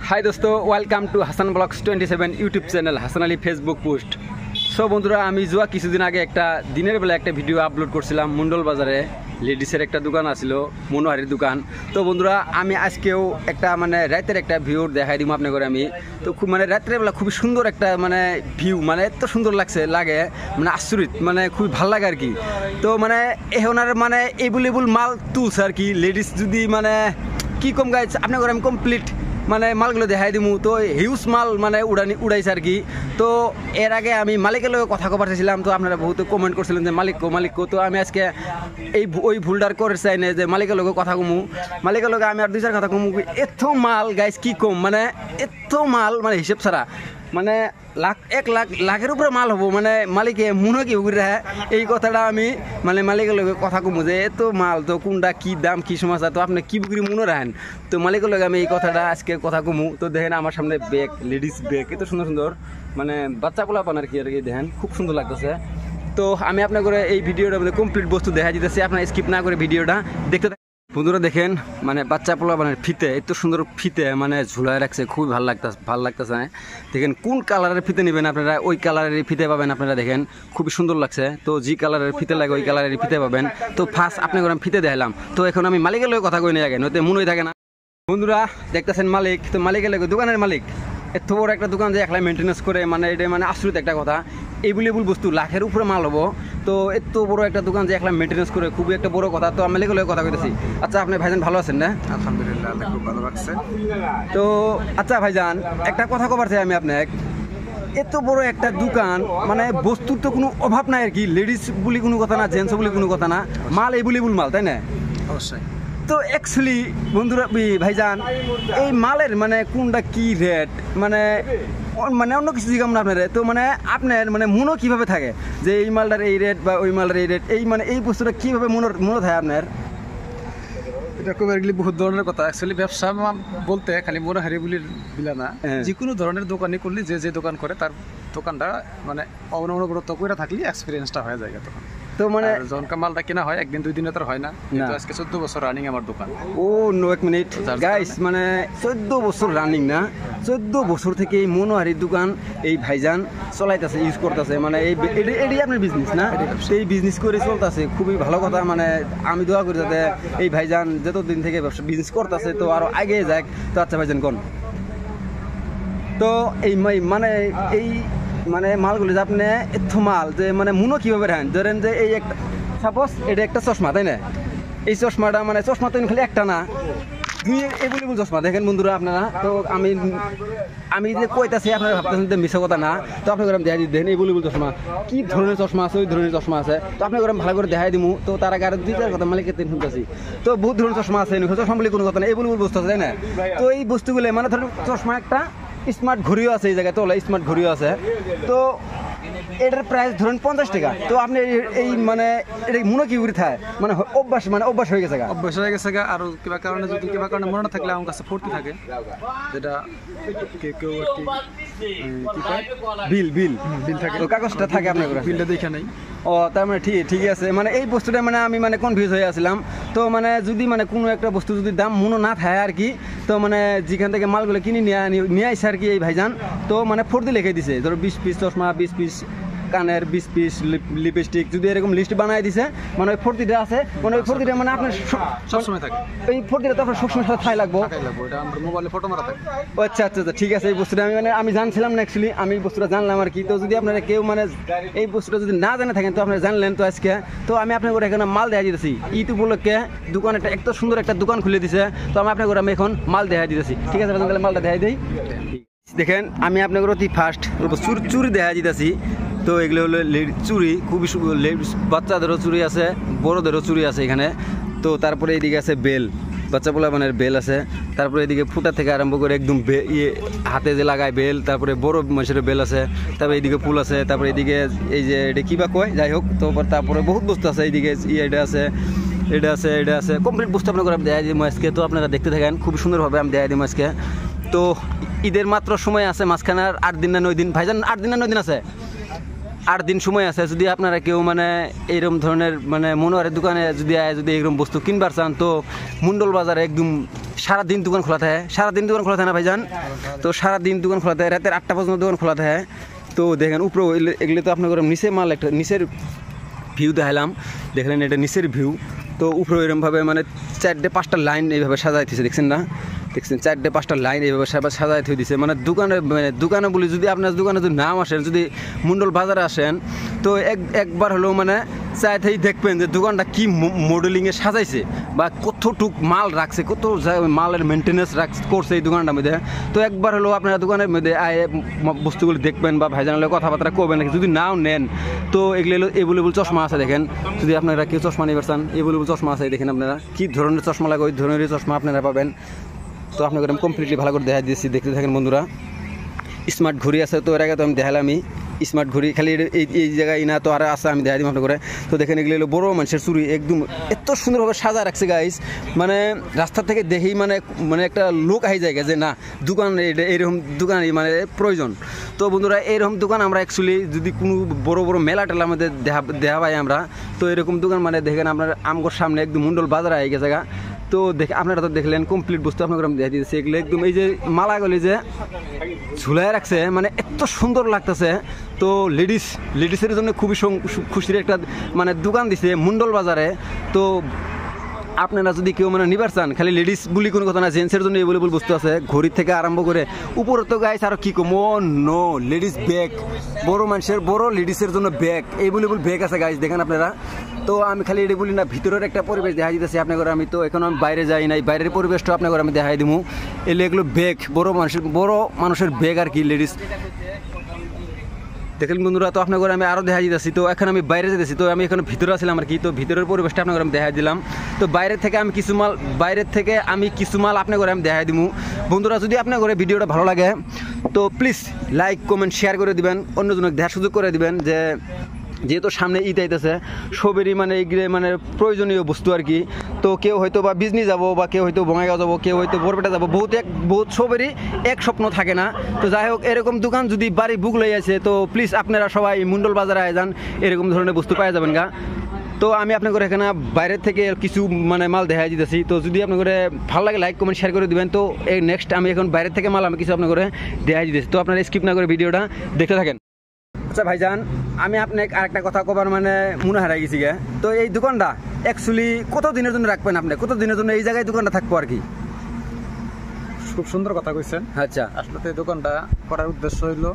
High দোস্ত, welcome to Hasan blogs 27 YouTube channel, Hasan Ali Facebook post. So বন্ধুরা, আমি যোয়া কিছুদিন আগে একটা দিনের বেলা একটা ভিডিও আপলোড করছিলাম। মন্ডল বাজারে লেডিসের একটা দোকান আছিল, মনোহারির দোকান। তো বন্ধুরা, আমি আজকেও একটা মানে রাতের একটা ভিউ দেখাই দিব আপনাকে। আমি তো খুব মানে রাত্রের বেলা খুবই সুন্দর একটা মানে ভিউ, মানে এত সুন্দর লাগে মানে আশ্চর্য, মানে খুবই ভালো লাগে আর কি। তো মানে এখন আর মানে এভেলেবল মাল তুলছে আর কি লেডিস। যদি মানে কি কম গাইজ আপনাকে আমি কমপ্লিট মানে মালগুলো দেখাই দিব। তো হিউজ মাল মানে উড়াইছে আর কি। তো এর আগে আমি মালিকের লগে কথা কবার চাইছিলাম, তো আপনারা বহুত কমেন্ট করছিলেন যে মালিক তো আমি আজকে ওই ভুলটার করে চাই না যে মালিকের লগে কথা কমু। মালিকের লগে আমি আর দুই চার কথা কমু। এত মাল গাইজ কি কম, মানে এত মাল মানে হিসেব ছাড়া, মানে লাখের উপরে মাল হবো। মানে মালিকে মনে কি ঘুরে রাখে এই কথাটা আমি মানে মালিকের লগে কথা কমু যে এত মাল, তো কোনটা কি দাম কি সমস্যা, তো আপনি কি বুকরি মনে রাখেন। তো মালিকের লগে আমি এই কথাটা আজকে কথা কমু। তো দেখেন আমার সামনে ব্যাগ, লেডিস ব্যাগ, এত সুন্দর সুন্দর মানে বাচ্চা পোলাপান আর কি দেখেন, খুব সুন্দর লাগতেছে। তো আমি আপনার করে এই ভিডিওটা মানে কমপ্লিট বস্তু দেখা দিতেছি, আপনার স্কিপ না করে ভিডিওটা দেখতে। বন্ধুরা দেখেন, মানে বাচ্চা পোলাপানের ফিতে, এত সুন্দর ফিতে মানে ঝুলায় রাখছে, খুবই ভালো লাগতেছে। দেখেন কোন কালারের ফিতে নেবেন আপনারা, ওই কালারের ফিতে পাবেন আপনারা। দেখেন খুবই সুন্দর লাগছে। তো যে কালারের ফিতে লাগে ওই কালারের ফিতে পাবেন। তো ফার্স্ট আপনাকে আমি ফিতে দেখালাম। তো এখন আমি মালিকের লগে কথা কই নিয়ে আগে, নয়তো মনেই থাকে না। বন্ধুরা দেখতেছেন মালিক, তো মালিকের লগে দোকানের মালিক এত বড় একটা দোকান যে একলা মেনটেন্যান্স করে, মানে এটা মানে আশ্চর্য একটা কথা। এভেলেবল বস্তু লাখের উপরে মাল হবো, তো এত বড় একটা দোকান যে একলা মেনটেন্যান্স করে, খুবই একটা বড় কথা। তো আমি মালিকের লগে কথা কইতেছি। আচ্ছা, আপনি ভাইজান ভালো আছেন না? আলহামদুলিল্লাহ, খুব ভালো লাগছে। তো আচ্ছা ভাইজান, একটা কথা কবার চাই আমি আপনাকে। এত বড় একটা দোকান, মানে বস্তুর তো কোনো অভাব নাই আর কি। লেডিস বলি কোনো কথা না, জেন্টস বলি কোনো কথা না, মাল এভেলেবল মাল, তাই না? অবশ্যই। তো অ্যাকচুয়ালি বন্ধুরা ভাইজান, এই মালের মানে কোনটা কি রেট, মানে মানে অন্য কিছু জিজ্ঞাসা না আপনার। তো মানে আপনার মানে মনে কীভাবে থাকে যে এই মালটার এই রেট বা ওই মালটার এই রেট, এই মানে এই বস্তুটা কীভাবে মনে থাকে আপনার? এটা খুব বহুত ধরনের কথা। অ্যাকচুয়ালি ব্যবসা বলতে খালি মনোহারি বিলা না, যে কোনো ধরনের দোকানই করলে যে দোকান করে তার দোকানটা মানে অনবরত করে থাকলে এক্সপিরিয়েন্সটা হয়ে যায় তখন। তো মানে যখন মালটা কেনা হয় একদিন দুই দিনে তো হয় না। কিন্তু আজকে 14 বছর রানিং আমার দোকান। ও নো, এক মিনিট গাইস, মানে 14 বছর রানিং না, 14 বছর থেকে এই মনোহারির দোকান এই ভাইজান চলাইতেছে, ইউজ করতেছে। মানে এটাই আপনার বিজনেস না? এই বিজনেস করে চলতেছে, খুবই ভালো কথা। মানে আমি দোয়া করি যাতে এই ভাইজান যতদিন থেকে বিজনেস করতেছে তো আরো আগে যাক। তো আচ্ছা ভাইজান কোন, তো এই মানে এই মানে মালগুলি যে আপনি এত মাল যে মানে মনে কীভাবে রাখেন? ধরেন যে এই একটা সাপোজ এটা একটা চশমা, তাই না? এই চশমাটা মানে চশমা তো খালি একটা না, দুই এভেলেবল চশমা। দেখেন বন্ধুরা আপনারা, তো আমি যে কইতাছি আপনারা ভাবতেছেন যে মিশা কথা না। তো আপনাকে আমি দেখাই দেখেন এভেলেবল চশমা, কি ধরনের চশমা আছে ওই ধরনের চশমা আছে। তো আপনাকে আমি ভালো করে দেখাই দিব। তো তার আগে আরো দুই চার কথা মালিকের তিন শুনতেছি। তো বহুত ধরনের চশমা আছে, চশমা বলে কোনো কথা না, এভেলেবল বস্তু আছে, তাই না? তো এই বস্তুগুলো মানে ধরুন চশমা একটা, স্মার্ট ঘড়িও আছে এই জায়গায়, তো স্মার্ট ঘড়িও আছে। তো এটার প্রাইস ধরুন 50 টাকা। তো আপনি এই মানে এটা মনে কি করে থাকে, মানে অভ্যাস হয়ে গেছে আর কিবা কারণে যদি কিবা কারণে মনে না থাকলে আমার কাছে ফুর্তি থাকে, যেটা কেউ আর কি বিল থাকে, তো কাগজটা থাকে আপনার বিলটা দেখে নাই। ও তার মানে ঠিক আছে। মানে এই বস্তুটা মানে আমি মানে কনফিউজ হয়ে আসছিলাম। তো মানে যদি মানে কোনো একটা বস্তু যদি দাম মনে না থাকে আর কি, তো মানে যেখান থেকে মালগুলো কিনে নিয়ে আসছে আর কি এই ভাইজান, তো মানে ফর্দি লিখে দিছে, ধরো 20 পিস চশমা, 20 পিস কানের, 20 পিস লিপস্টিক, যদি এরকম লিস্ট বানাই দিছে, মানে ওই ফর্দিটা আছে, মানে ওই ফর্দিটা মানে আপনার সবসময় থাকে। এই ফর্দিটা তো আপনার সবসময় সাথে থাই লাগবো। এটা আমার মোবাইলে ফটো মারা থাকে। আচ্ছা, ঠিক আছে। এই বস্তুটা আমি জানছিলাম না অ্যাকচুয়ালি, আমি এই বস্তুটা জানলাম আর কি। তো যদি আপনারা কেউ মানে এই বস্তুটা যদি না জানে থাকেন, তো আপনারা জানলেন। তো আজকে তো আমি আপনাকে এখানে মাল দেখা দিতেছি, ঈদ উপলক্ষে দোকান একটা এত সুন্দর একটা দোকান খুলে দিছে। তো আমি আপনাকে আমি এখন মাল দেখা দিতেছি, ঠিক আছে? তাহলে মালটা দেখা দিই। দেখেন আমি আপনাকে অতি ফার্স্ট চুরি দেখা দিতেছি। তো এগুলো হলো চুরি, খুবই বাচ্চাদেরও চুরি আছে, বড়োদেরও চুরি আছে এখানে। তো তারপরে এইদিকে আছে বেল, বাচ্চা পোলাপানের বেল আছে। তারপরে এদিকে ফুটা থেকে আরম্ভ করে একদম হাতে যে লাগায় বেল, তারপরে বড় মানুষের বেল আছে। তারপরে এইদিকে ফুল আছে, তারপরে এইদিকে এই যে এটা কিবা কয়, যাই হোক। তো তারপরে বহুত বস্তু আছে, এইদিকে এটা আছে কমপ্লিট বস্তু আপনাকে আমি দেখাই দিই আজকে। তো আপনারা দেখতে থাকেন, খুব সুন্দরভাবে আমি দেখাই দিই আজকে। তো ঈদের মাত্র সময় আছে, মাঝখানে আর 8 দিন না 9 দিন, ভাইজান 8 দিন না 9 দিন আছে? 8 দিন সময় আছে, যদি আপনারা কেউ মানে এইরকম ধরনের মানে মনোহারের দোকানে যদি এরকম বস্তু কিনবার চান তো মুন্ডল বাজারে একদম সারাদিন দোকান খোলা থাকে। সারাদিন দোকান খোলা থাকে না ভাইজান? তো সারাদিন দোকান খোলা থাকে, রাতের 8টা পর্যন্ত দোকান খোলা থাকে। তো দেখেন উপরে এগুলো তো আপনার নিচে মাল একটা নিচের ভিউ দেখালাম, দেখলেন এটা নিচের ভিউ। তো উপরে এরকমভাবে মানে 4-5টা লাইন এইভাবে সাজাইতেছে, দেখছেন না? দেখছেন 4-5টা লাইন এইভাবে সাজাই থই দিছে। মানে দোকানে বলি যদি আপনার দোকানে যদি নাম আসেন, যদি মুন্ডল বাজারে আসেন তো একবার হলেও মানে চাইতেই দেখবেন যে দোকানটা কি মডেলিংয়ে সাজাইছে বা কতটুক মাল রাখছে, কত মালের মেনটেন্যান্স করছে এই দোকানটার মধ্যে। তো একবার হলেও আপনারা দোকানের মধ্যে বস্তুগুলো দেখবেন বা ভাইজানালে কথাবার্তা করবেন। যদি নাও নেন তো এগুলো এভেলেবল চশমা আছে, দেখেন যদি আপনারা কেউ চশমা নিতে চান এভেলেবল চশমা আছে। দেখেন আপনারা কী ধরনের চশমা লাগে ওই ধরনের চশমা আপনারা পাবেন। তো আপনাকে আমি কমপ্লিটলি ভালো করে দেখা দিয়েছি, দেখতে থাকেন বন্ধুরা। স্মার্ট ঘড়ি আছে, তো এর আগে তো আমি দেখালামই স্মার্ট ঘড়ি, খালি এই জায়গায় না তো আরও আছে, আমি দেখা দিই আপনার করে। তো দেখেন এগুলো বড়ো মানুষের চুরি, একদম এত সুন্দরভাবে সাজা রাখছে গাইস, মানে রাস্তা থেকে দেখেই মানে একটা লোক আই জায়গা যে না দোকান এইরকম দোকান মানে প্রয়োজন। তো বন্ধুরা এইরকম দোকান আমরা অ্যাকচুয়ালি যদি কোনো বড় বড় মেলা টেলার মধ্যে দেখা পাই আমরা, তো এরকম দোকান মানে দেখেন আপনার আমগোর সামনে একদম মুন্ডল বাজার আই গেছে গা। তো আপনারা তো দেখলেন কমপ্লিট বস্তু আপনাকে আমি দেখা দিয়েছি। এগুলো একদম এই যে মালাগুলি যে ঝুলাই রাখছে মানে এত সুন্দর লাগতেছে। তো লেডিসের জন্য খুবই খুশির একটা মানে দোকান দিছে মুন্ডল বাজারে। তো আপনারা যদি কেউ মানে নিবার চান, খালি লেডিস বলি কোনো কথা না, জেন্টসের জন্য এভেলেবল বস্তু আছে, ঘড়ির থেকে আরম্ভ করে উপরে তো গাইস আরও কী কম নো লেডিস ব্যাগ, বড় মানুষের বড় লেডিসের জন্য ব্যাগ এভেলেবল ব্যাগ আছে গাইস, দেখেন আপনারা। তো আমি খালি এটা বলি না, ভিতরের একটা পরিবেশ দেখা দিতেছি আপনাকে। আমি তো এখন আমি বাইরে যাই নাই, বাইরের পরিবেশটা আপনাকে আমি দেখাই দিব। এগুলো ব্যাগ বড় মানুষের ব্যাগ আর কি লেডিস, দেখেন বন্ধুরা। তো আপনাকে আমি আরও দেখা দিতেছি। তো এখন আমি বাইরে যেতেছি, তো আমি এখন ভিতরে আসলাম আর কি। তো ভিতরের পরিবেশটা আপনাকে আমি দেখাই দিলাম। তো বাইরের থেকে আমি কিছু মাল আপনাকে আমি দেখাই দিব বন্ধুরা। যদি আপনার ঘরে ভিডিওটা ভালো লাগে তো প্লিজ লাইক কমেন্ট শেয়ার করে দিবেন, অন্যজনকে দেখার সুযোগ করে দিবেন। যেহেতু সামনে ঈদ আইতেছে, সবেরই মানে এইগুলো মানে প্রয়োজনীয় বস্তু আর কি। তো কেউ হয়তো বা বিজনি যাব, বা কেউ হয়তো বঙ্গাইগাঁও যাবো, কেউ হয়তো বরপেটা যাবো, বহুত সবেরই এক স্বপ্ন থাকে না। তো যাই হোক এরকম দোকান যদি বাড়ি বুক লই আছে তো প্লিজ আপনারা সবাই মুন্ডল বাজারে আয় যান, এরকম ধরনের বস্তু পাওয়া যাবেন গা। তো আমি আপনাদের এখানে বাইরের থেকে কিছু মানে মাল দেখাই দিতেছি। তো যদি আপনাদের ভালো লাগে লাইক কমেন্ট শেয়ার করে দিবেন। তো এই নেক্সট আমি এখন বাইরের থেকে মাল আমি কিছু আপনাদের দেখাই দিতেছি। তো আপনারা স্কিপ না করে ভিডিওটা দেখতে থাকেন। আচ্ছা ভাইজান, আমি আপনাকে আরেকটা কথা কবার মানে মনে হারাই গেছি গে। তো এই দোকানটা অ্যাকচুয়ালি কত দিনের জন্য রাখবেন আপনি, কত দিনের জন্য এই জায়গায় দোকানটা থাকবো আর কি? খুব সুন্দর কথা কইছেন। আচ্ছা, আসলে তো এই দোকানটা করার উদ্দেশ্য হইলো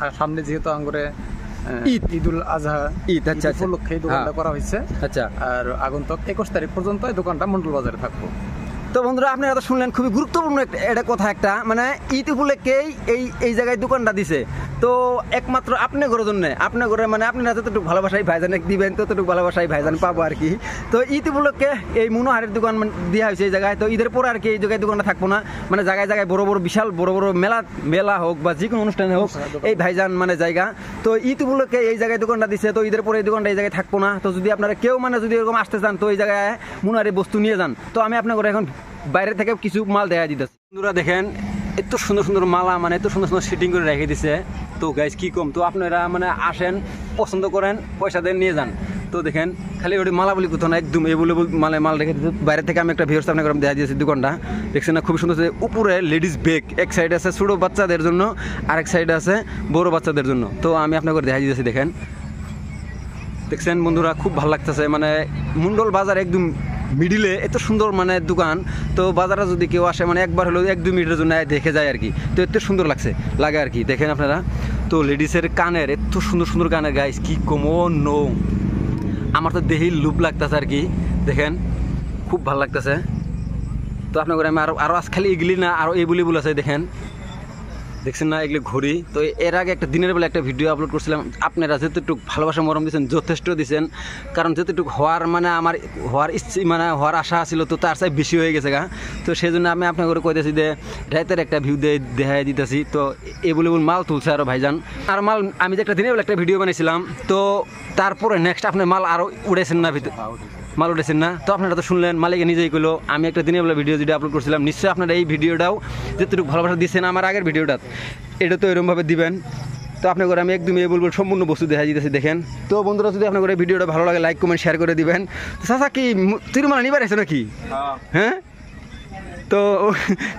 আর সামনে যেহেতু আঙ্গুরে ঈদুল আজহা, ঈদ আচ্ছা উপলক্ষে এই দোকানটা করা হয়েছে। আচ্ছা, আর আগন্তুক 21 তারিখ পর্যন্ত এই দোকানটা মুন্ডল বাজারে থাকবো। তো বন্ধুরা আপনারা তো শুনলেন খুবই গুরুত্বপূর্ণ এটা কথা একটা, মানে ঈদ উপলক্ষেই এই জায়গায় দোকানটা দিছে। তো একমাত্র আপনার ঘরের জন্য, আপনার ঘরে মানে আপনারা যতটুকু ভালোবাসাই ভাইজান দিবেন ততটুকু ভালোবাসাই ভাইজান পাবো আর কি। তো ঈদ উপলক্ষে এই মনোহারের দোকান দেওয়া হয়েছে এই জায়গায়। তো ঈদের পরে আর কি এই জায়গায় দোকানটা থাকবো না, মানে জায়গায় জায়গায় বড় বড় বিশাল বড় বড় মেলা হোক বা যে কোনো অনুষ্ঠানে হোক এই ভাইজান মানে জায়গা। তো ঈদ উপলক্ষে এই জায়গায় দোকানটা দিছে। তো ঈদের পরে এই দোকানটা এই জায়গায় থাকবো না। তো যদি আপনারা কেউ মানে যদি এরকম আসতে চান তো এই জায়গায় মনোহারের বস্তু নিয়ে যান। তো আমি আপনার ঘরে এখন বাইরে থেকে কিছু মাল দেখা দিতেছে। বন্ধুরা দেখেন এত সুন্দর সুন্দর মালা, মানে এত সুন্দর সুন্দর সেটিং করে রেখে দিছে। তো গাইজ কি কম, তো আপনারা মানে আসেন, পছন্দ করেন, পয়সা দেন, নিয়ে যান। তো দেখেন খালি ওটি মালা বলি কোথাও না, একদম এভেলেবল মাল রেখে দিচ্ছে। বাইরে থেকে আমি একটা ভিউয়ার্স আপনাকে দেখা দিয়েছি দোকানটা, দেখছেন না খুব সুন্দর। উপরে লেডিস ব্যাগ এক সাইড আছে ছোটো বাচ্চাদের জন্য, আরেক সাইডে আছে বড় বাচ্চাদের জন্য। তো আমি আপনাকে দেখা দিয়েছি, দেখেন দেখছেন বন্ধুরা খুব ভালো লাগতেছে। মানে মুন্ডল বাজার একদম মিডিলে এত সুন্দর মানে দোকান। তো বাজারে যদি কেউ আসে মানে একবার হলেও 1-2 মিনিটের জন্য দেখে যায় আর কি। তো এত সুন্দর লাগে আর কি, দেখেন আপনারা। তো লেডিসের কানের এত সুন্দর সুন্দর কানের গাইস কি কমো নো, আমার তো দেহেই লুপ লাগতেছে আর কি, দেখেন খুব ভালো লাগতেছে। তো আপনার আমি আরও আজ খালি এগুলি না আরও এই বলি আছে, দেখছেন না এগুলি ঘড়ি। তো এর আগে একটা দিনের বেলা একটা ভিডিও আপলোড করছিলাম, আপনারা যেতটুকু ভালোবাসা মরম দিয়েছেন যথেষ্ট দিয়েছেন। কারণ যেতটুকু হওয়ার মানে আমার হওয়ার আশা ছিল, তো তার চাই বেশি হয়ে গেছে গা। তো সেই জন্য আমি আপনার করে কইতেছি যে রাতের একটা ভিউ দেখাই দিতেছি। তো এভেলেবল মাল তুলছে আরও ভাইজান। আর মাল আমি যে একটা দিনের বেলা একটা ভিডিও বানিয়েছিলাম, তো তারপরে নেক্সট আপনার মাল আরও উড়েছেন না, মাল উঠেছেন না। তো আপনারা তো শুনলেন মালিকে নিজেই কইলো আমি একটা দিনের বেলা ভিডিও যেটা আপলোড করছিলাম, নিশ্চয়ই আপনারা এই ভিডিওটাও যেটুকু ভালোবাসা দিচ্ছেন আমার আগের ভিডিওটা, এটা তো এরকমভাবে দিবেন। তো আপনার করে আমি একদমই বলবো সম্পূর্ণ বস্তু দেখা যেতেছে দেখেন। তো বন্ধুরা যদি আপনার করে ভিডিওটা ভালো লাগে লাইক কমেন্ট শেয়ার করে দিবেন। তো চাচা কি তিরুমালা নিবার আছে নাকি? হ্যাঁ, তো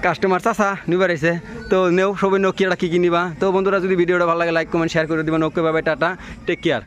কাস্টমার চাচা নিবার আছে, তো নেও সবাই নেও কি কি নিবা। তো বন্ধুরা যদি ভিডিওটা ভালো লাগে লাইক কমেন্ট শেয়ার করে দিবেন। Okay bye, tata, take care.